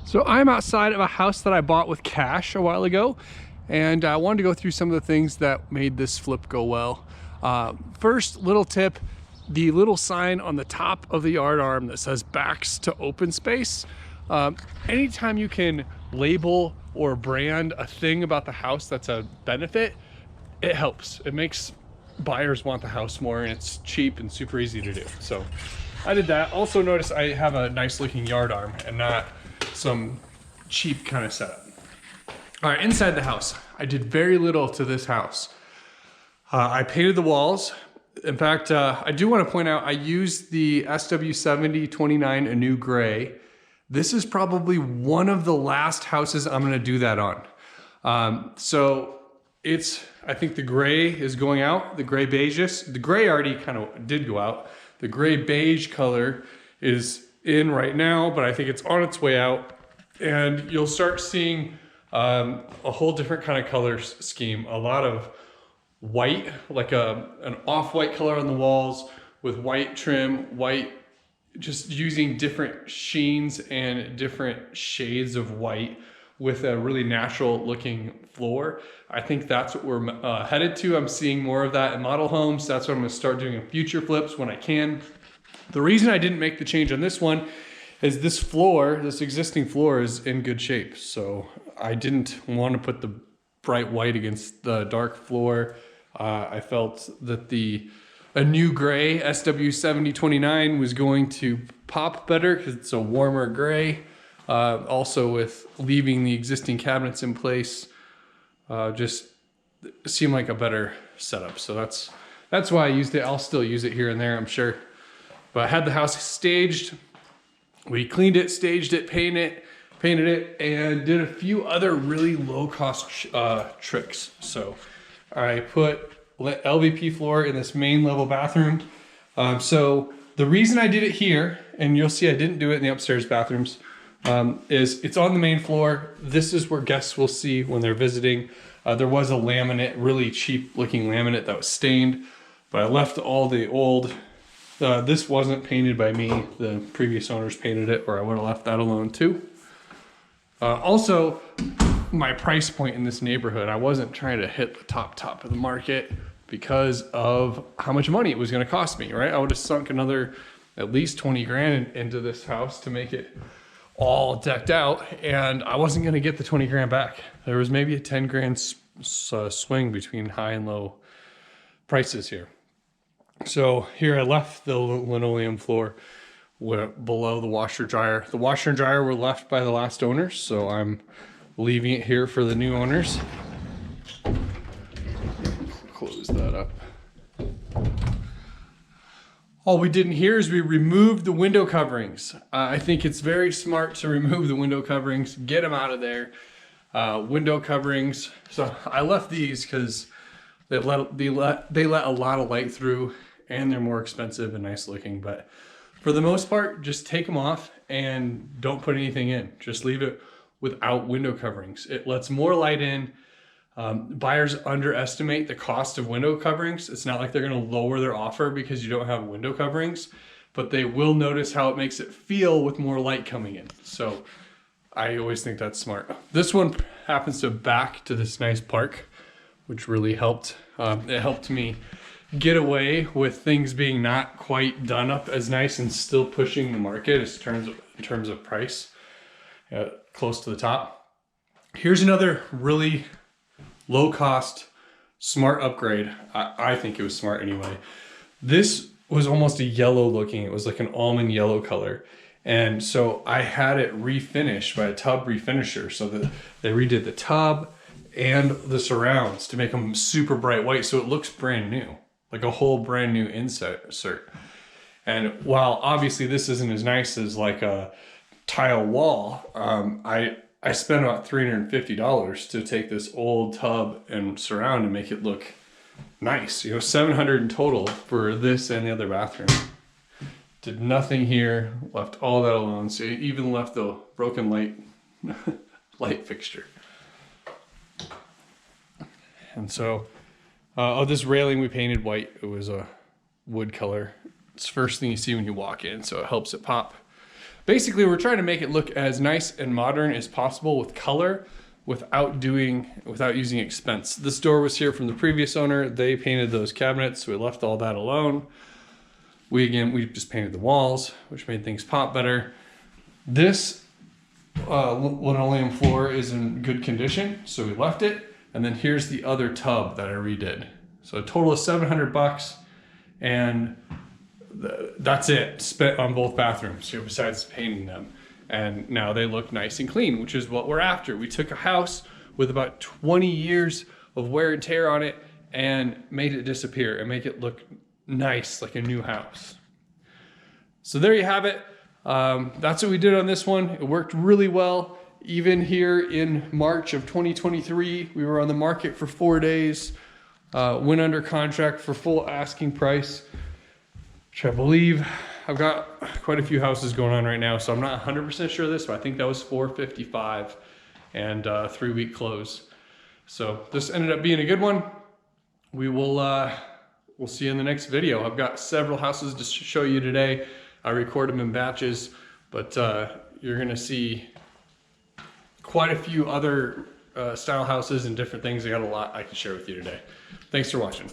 So I'm outside of a house that I bought with cash a while ago, and I wanted to go through some of the things that made this flip go well. First, little tip, the little sign on the top of the yard arm that says backs to open space. Anytime you can label or brand a thing about the house that's a benefit, it helps. It makes buyers want the house more, and it's cheap and super easy to do. So I did that. Also notice I have a nice looking yard arm and not some cheap kind of setup. All right, inside the house, I did very little to this house. I painted the walls. In fact, I do want to point out, I used the SW7005 a new gray. This is probably one of the last houses I'm going to do that on. So I think the gray is going out, the gray beiges. The gray already kind of did go out. The gray beige color is in right now, but I think it's on its way out. And you'll start seeing a whole different kind of color scheme. A lot of white, like an off-white color on the walls with white trim, white, just using different sheens and different shades of white with a really natural looking floor. I think that's what we're headed to. I'm seeing more of that in model homes. That's what I'm gonna start doing in future flips when I can. The reason I didn't make the change on this one is this floor, this existing floor is in good shape. So I didn't want to put the bright white against the dark floor. I felt that a new gray SW7029 was going to pop better because it's a warmer gray. Also with leaving the existing cabinets in place, just seemed like a better setup. So that's why I used it. I'll still use it here and there, I'm sure. But I had the house staged. We cleaned it, staged it, painted it, and did a few other really low cost tricks. So I put LVP floor in this main level bathroom. So the reason I did it here, and you'll see I didn't do it in the upstairs bathrooms, is it's on the main floor. This is where guests will see when they're visiting. There was a laminate, really cheap looking laminate that was stained, but I left all the old. This wasn't painted by me. The previous owners painted it, or I would have left that alone too. Also, my price point in this neighborhood, I wasn't trying to hit the top of the market because of how much money it was going to cost me, right? I would have sunk another at least 20 grand into this house to make it all decked out, and I wasn't going to get the 20 grand back. There was maybe a 10 grand swing between high and low prices here. So here I left the linoleum floor below the washer dryer. The washer and dryer were left by the last owners, so I'm leaving it here for the new owners. Close that up. All we did in here is we removed the window coverings. I think it's very smart to remove the window coverings, get them out of there. Window coverings. So I left these because they let a lot of light through, and they're more expensive and nice looking. But for the most part, just take them off and don't put anything in. Just leave it without window coverings. It lets more light in. Buyers underestimate the cost of window coverings. It's not like they're going to lower their offer because you don't have window coverings, but they will notice how it makes it feel with more light coming in. So I always think that's smart. This one happens to back to this nice park, which really helped. It helped me get away with things being not quite done up as nice and still pushing the market in terms of price close to the top. Here's another really low cost, smart upgrade. I think it was smart anyway. This was almost a yellow looking. It was like an almond yellow color. And so I had it refinished by a tub refinisher. So that they redid the tub and the surrounds to make them super bright white. So it looks brand new, like a whole brand new insert. And while obviously this isn't as nice as like a tile wall, I spent about $350 to take this old tub and surround and make it look nice. You know, $700 in total for this and the other bathroom. Did nothing here, left all that alone. So even left the broken light fixture. And so, this railing we painted white. It was a wood color. It's the first thing you see when you walk in, so it helps it pop. Basically, we're trying to make it look as nice and modern as possible with color without using expense. This door was here from the previous owner. They painted those cabinets, so we left all that alone. We just painted the walls, which made things pop better. This linoleum floor is in good condition, so we left it. And then here's the other tub that I redid. So a total of $700, and that's it spent on both bathrooms here besides painting them. And now they look nice and clean, which is what we're after. We took a house with about 20 years of wear and tear on it and made it disappear and make it look nice, like a new house. So there you have it. That's what we did on this one. It worked really well. Even here in March of 2023, we were on the market for 4 days, went under contract for full asking price, which I believe I've got quite a few houses going on right now, so I'm not 100% sure of this, but I think that was $455 and 3-week close. So this ended up being a good one. We'll see you in the next video. I've got several houses to show you today. I record them in batches, but you're gonna see quite a few other style houses and different things. I got a lot I can share with you today. Thanks for watching.